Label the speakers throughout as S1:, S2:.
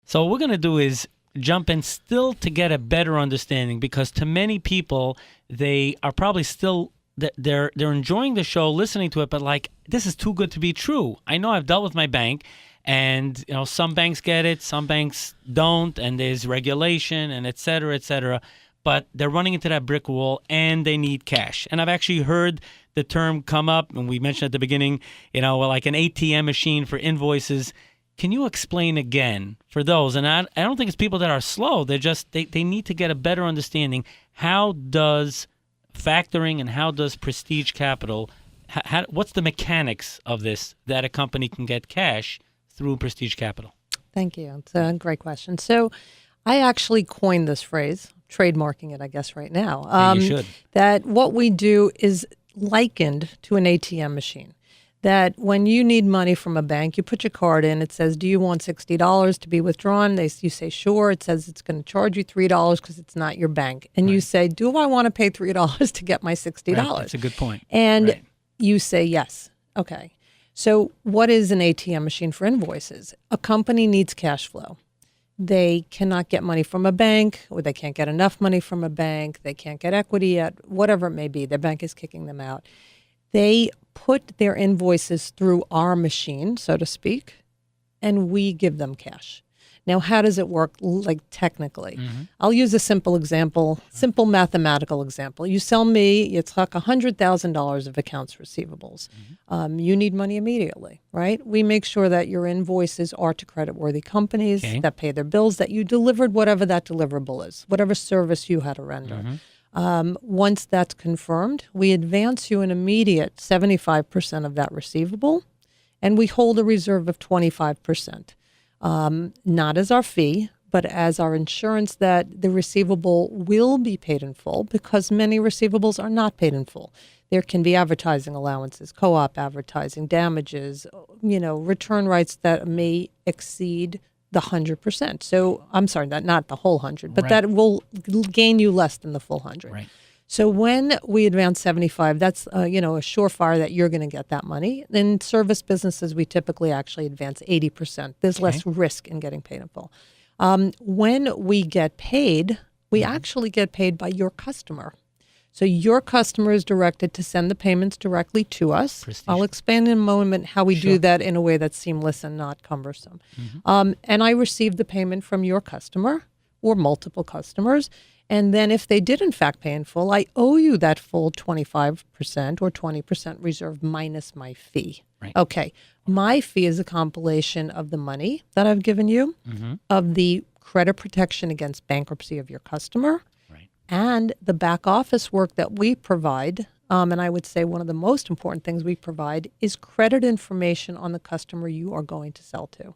S1: So what we're going to do is jump in still to get a better understanding, because to many people, they are probably still, they're enjoying the show, listening to it, but like, this is too good to be true. I know I've dealt with my bank, and some banks get it, some banks don't, and there's regulation and et cetera, but they're running into that brick wall and they need cash. And I've actually heard the term come up, and we mentioned at the beginning, like an ATM machine for invoices. Can you explain again for those? And I don't think it's people that are slow. They're just, they need to get a better understanding. How does factoring and how does Prestige Capital, what's the mechanics of this that a company can get cash through Prestige Capital?
S2: Thank you. It's a great question. So I actually coined this phrase, trademarking it, I guess, right now.
S1: You should.
S2: That what we do is likened to an ATM machine. That when you need money from a bank, you put your card in, it says, do you want $60 to be withdrawn? You say, sure. It says it's going to charge you $3 because it's not your bank. And you say, do I want to pay $3 to get my $60?
S1: Right. That's a good point.
S2: And you say, yes. Okay. So what is an ATM machine for invoices? A company needs cash flow. They cannot get money from a bank, or they can't get enough money from a bank. They can't get equity at whatever it may be. Their bank is kicking them out. They put their invoices through our machine, so to speak, and we give them cash. Now, how does it work, like technically? Mm-hmm. I'll use a simple example, simple mathematical example. You sell me, Yitzchok, $100,000 of accounts receivables. Mm-hmm. You need money immediately, right? We make sure that your invoices are to creditworthy companies that pay their bills, that you delivered whatever that deliverable is, whatever service you had to render. Mm-hmm. Once that's confirmed, we advance you an immediate 75% of that receivable, and we hold a reserve of 25%. Not as our fee, but as our insurance that the receivable will be paid in full, because many receivables are not paid in full. There can be advertising allowances, co-op advertising, damages, return rights that may exceed the 100%. So I'm sorry, not the whole 100, but that will gain you less than the full 100.
S1: Right.
S2: So when we advance 75, that's a surefire that you're going to get that money. In service businesses, we typically actually advance 80%. There's less risk in getting paid in full. When we get paid, we actually get paid by your customer. So your customer is directed to send the payments directly to us. Prestige. I'll explain in a moment how we do that in a way that's seamless and not cumbersome. Mm-hmm. And I receive the payment from your customer or multiple customers. And then if they did, in fact, pay in full, I owe you that full 25% or 20% reserve minus my fee.
S1: Right.
S2: Okay. My fee is a compilation of the money that I've given you, of the credit protection against bankruptcy of your customer, and the back office work that we provide. And I would say one of the most important things we provide is credit information on the customer you are going to sell to,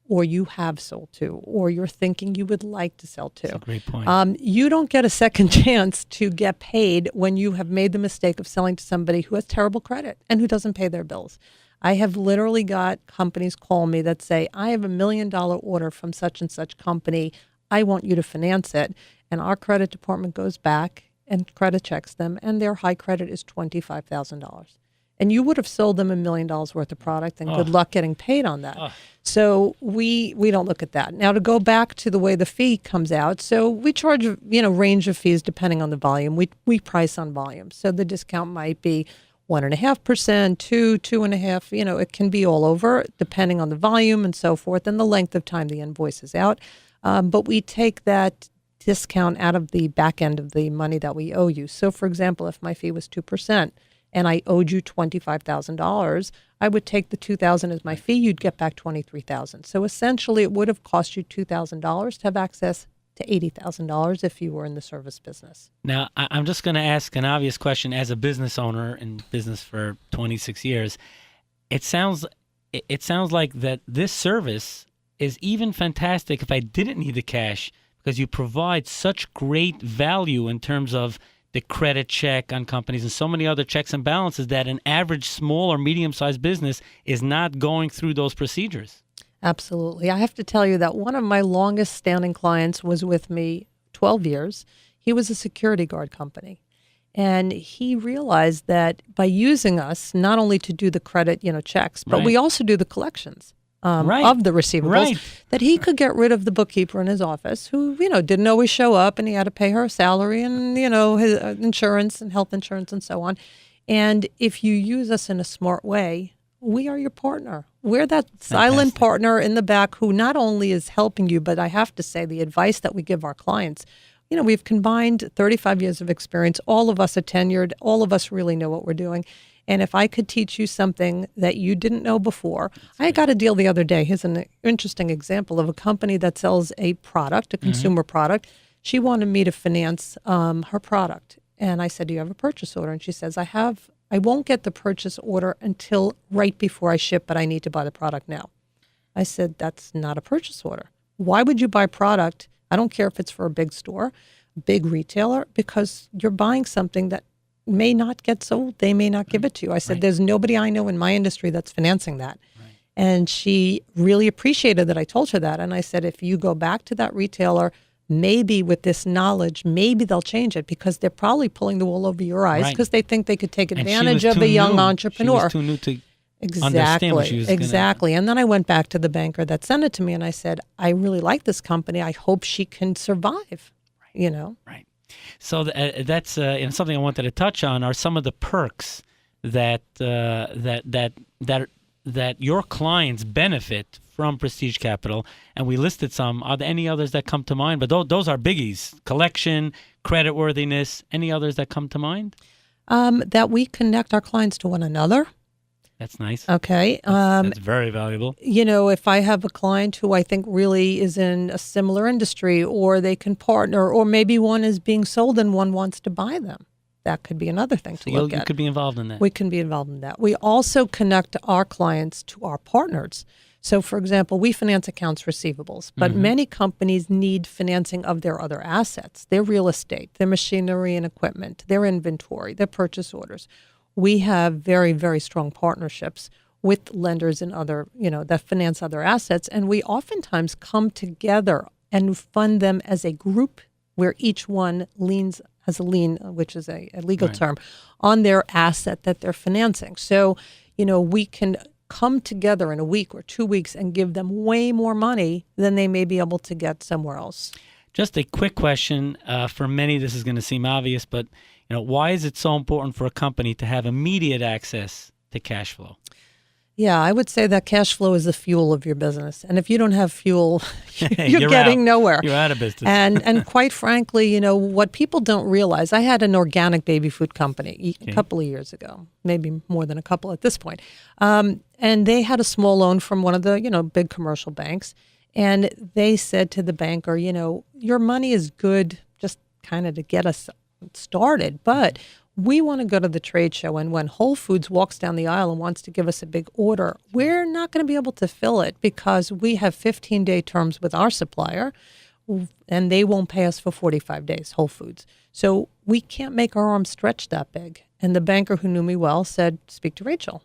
S2: or you have sold to, or you're thinking you would like to sell to.
S1: That's a great point.
S2: You don't get a second chance to get paid when you have made the mistake of selling to somebody who has terrible credit and who doesn't pay their bills. I have literally got companies call me that say, I have $1 million order from such and such company. I want you to finance it. And our credit department goes back and credit checks them, and their high credit is $25,000. And you would have sold them $1 million worth of product, and good luck getting paid on that. So we don't look at that. Now, to go back to the way the fee comes out, so we charge range of fees depending on the volume. We price on volume. So the discount might be 1.5%, 2.5%. It can be all over depending on the volume and so forth, and the length of time the invoice is out. But we take that discount out of the back end of the money that we owe you. So, for example, if my fee was 2% and I owed you $25,000, I would take the $2,000 as my fee. You'd get back $23,000. So essentially, it would have cost you $2,000 to have access to $80,000 if you were in the service business.
S1: Now, I'm just going to ask an obvious question. As a business owner in business for 26 years, it sounds like that this service is even fantastic if I didn't need the cash, because you provide such great value in terms of the credit check on companies and so many other checks and balances that an average small or medium-sized business is not going through those procedures.
S2: Absolutely. I have to tell you that one of my longest standing clients was with me 12 years. He was a security guard company. And he realized that by using us, not only to do the credit, checks, but we also do the collections.
S1: Right.
S2: of the receivables,
S1: Right.
S2: that he could get rid of the bookkeeper in his office who, didn't always show up, and he had to pay her salary and, his insurance and health insurance and so on. And if you use us in a smart way, we are your partner. We're that silent partner in the back who not only is helping you, but I have to say the advice that we give our clients, we've combined 35 years of experience. All of us are tenured. All of us really know what we're doing. And if I could teach you something that you didn't know before, I got a deal the other day. Here's an interesting example of a company that sells a product, a consumer product. She wanted me to finance her product. And I said, do you have a purchase order? And she says, I won't get the purchase order until right before I ship, but I need to buy the product now. I said, that's not a purchase order. Why would you buy product? I don't care if it's for a big store, big retailer, because you're buying something that may not get sold. They may not give it to you. I said, there's nobody I know in my industry that's financing that. Right. And she really appreciated that I told her that. And I said, if you go back to that retailer, maybe with this knowledge, maybe they'll change it, because they're probably pulling the wool over your eyes because they think they could take advantage of a young entrepreneur.
S1: She was too new to understand what she was
S2: Exactly. And then I went back to the banker that sent it to me and I said, I really like this company. I hope she can survive,
S1: Right. So that's something I wanted to touch on are some of the perks that your clients benefit from Prestige Capital, and we listed some. Are there any others that come to mind? But those are biggies: collection, creditworthiness. Any others that come to mind?
S2: That we connect our clients to one another.
S1: That's nice.
S2: Okay.
S1: That's very valuable.
S2: If I have a client who I think really is in a similar industry, or they can partner, or maybe one is being sold and one wants to buy them, that could be another thing to look at.
S1: You could be involved in that.
S2: We can be involved in that. We also connect our clients to our partners. So, for example, we finance accounts receivables, but many companies need financing of their other assets, their real estate, their machinery and equipment, their inventory, their purchase orders. We have very, very strong partnerships with lenders and other, that finance other assets. And we oftentimes come together and fund them as a group where each one has a lien, which is a legal term, on their asset that they're financing. So, we can come together in a week or 2 weeks and give them way more money than they may be able to get somewhere else.
S1: Just a quick question. For many, this is going to seem obvious, but why is it so important for a company to have immediate access to cash flow?
S2: Yeah, I would say that cash flow is the fuel of your business. And if you don't have fuel, you're getting
S1: out.
S2: nowhere.
S1: You're out of business.
S2: And quite frankly, what people don't realize, I had an organic baby food company a couple of years ago, maybe more than a couple at this point. And they had a small loan from one of the, big commercial banks. And they said to the banker, your money is good just kind of to get us started, but we want to go to the trade show, and when Whole Foods walks down the aisle and wants to give us a big order, we're not going to be able to fill it because we have 15-day terms with our supplier, and they won't pay us for 45 days, Whole Foods. So we can't make our arms stretch that big. And the banker who knew me well said, speak to Rachel.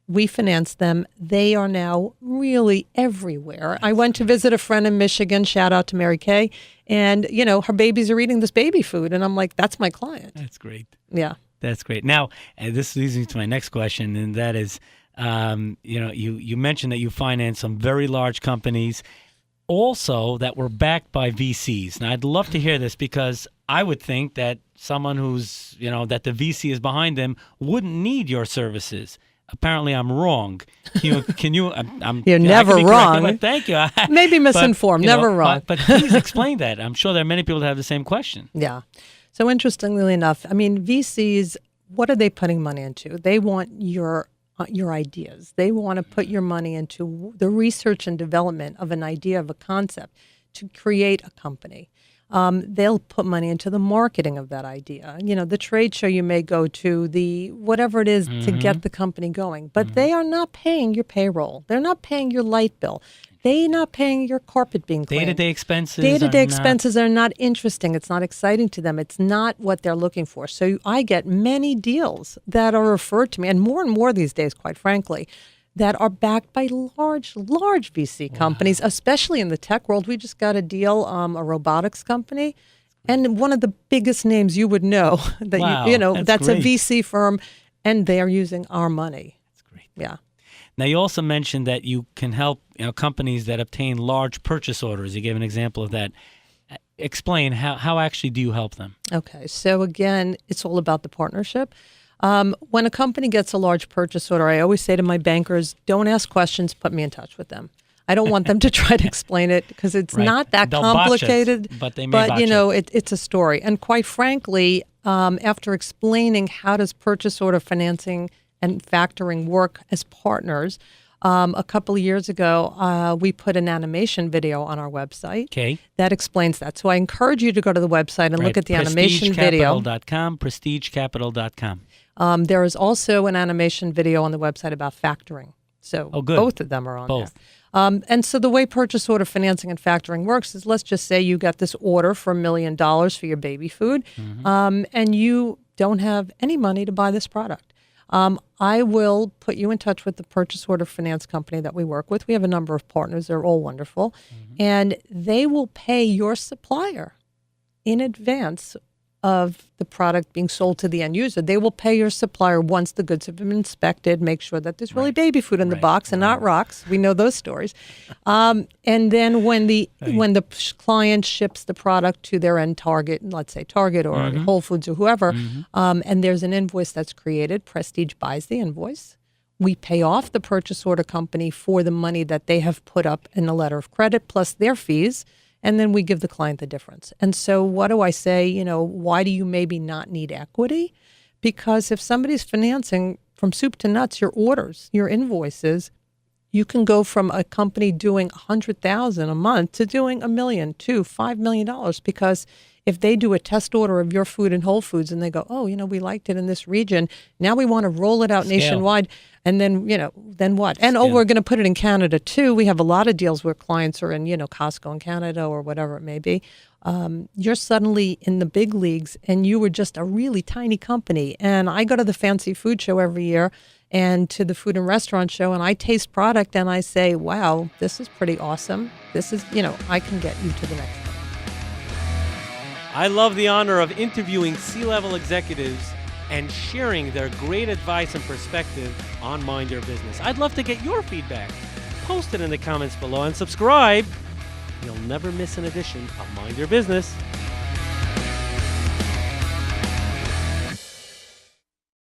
S2: We finance them. They are now really everywhere. I went to visit a friend in Michigan, shout out to Mary Kay, and, her babies are eating this baby food. And I'm like, that's my client.
S1: That's great.
S2: Yeah.
S1: That's great. Now, this leads me to my next question, and that is, you mentioned that you finance some very large companies, also that were backed by VCs. Now, I'd love to hear this because I would think that someone who's, that the VC is behind them wouldn't need your services. Apparently, I'm wrong. Can you?
S2: You're never wrong.
S1: But thank you.
S2: Maybe misinformed. Never wrong.
S1: But please explain that. I'm sure there are many people that have the same question.
S2: Yeah. So interestingly enough, VCs, what are they putting money into? They want your ideas. They want to put your money into the research and development of an idea, of a concept, to create a company. They'll put money into the marketing of that idea. The trade show you may go to, the whatever it is to get the company going. But they are not paying your payroll. They're not paying your light bill. They're not paying your carpet being cleaned.
S1: Day-to-day expenses.
S2: Day-to-day expenses are not interesting. It's not exciting to them. It's not what they're looking for. So I get many deals that are referred to me, and more these days, quite frankly, that are backed by large VC companies, especially in the tech world. We just got a deal, a robotics company, and one of the biggest names you would know that that's
S1: great.
S2: a VC firm, and they are using our money.
S1: That's great.
S2: Yeah.
S1: Now, you also mentioned that you can help companies that obtain large purchase orders. You gave an example of that. Explain how actually do you help them?
S2: Okay, so again, it's all about the partnership. When a company gets a large purchase order, I always say to my bankers, don't ask questions, put me in touch with them. I don't want them to try to explain it because it's
S1: Right.
S2: not that
S1: They'll botch it,
S2: complicated.
S1: but they may botch it.
S2: It's a story. And quite frankly, after explaining how does purchase order financing and factoring work as partners, a couple of years ago, we put an animation video on our website that explains that. So I encourage you to go to the website and look at the animation video.
S1: PrestigeCapital.com.
S2: There is also an animation video on the website about factoring. So both of them are on there. And so the way purchase order financing and factoring works is, let's just say you got this order for $1 million for your baby food, and you don't have any money to buy this product. I will put you in touch with the purchase order finance company that we work with. We have a number of partners. They're all wonderful. And they will pay your supplier in advance of the product being sold to the end user. They will pay your supplier once the goods have been inspected, make sure that there's really baby food in the box and not rocks. We know those stories. And then when the client ships the product to their end target, let's say Target or Whole Foods or whoever, and there's an invoice that's created, Prestige buys the invoice. We pay off the purchase order company for the money that they have put up in a letter of credit plus their fees. And then we give the client the difference. And so what do I say? Why do you maybe not need equity? Because if somebody's financing from soup to nuts your orders, your invoices, you can go from a company doing $100,000 a month to doing $1 million, $2 million, $5 million. Because if they do a test order of your food in Whole Foods and they go, oh, we liked it in this region, now we want to roll it out nationwide. And then, then what? And we're going to put it in Canada too. We have a lot of deals where clients are in, Costco in Canada or whatever it may be. You're suddenly in the big leagues and you were just a really tiny company. And I go to the fancy food show every year and to the food and restaurant show, and I taste product and I say, wow, this is pretty awesome. This is, I can get you to the next one.
S3: I love the honor of interviewing C-level executives and sharing their great advice and perspective on Mind Your Business. I'd love to get your feedback. Post it in the comments below and subscribe. You'll never miss an edition of Mind Your Business.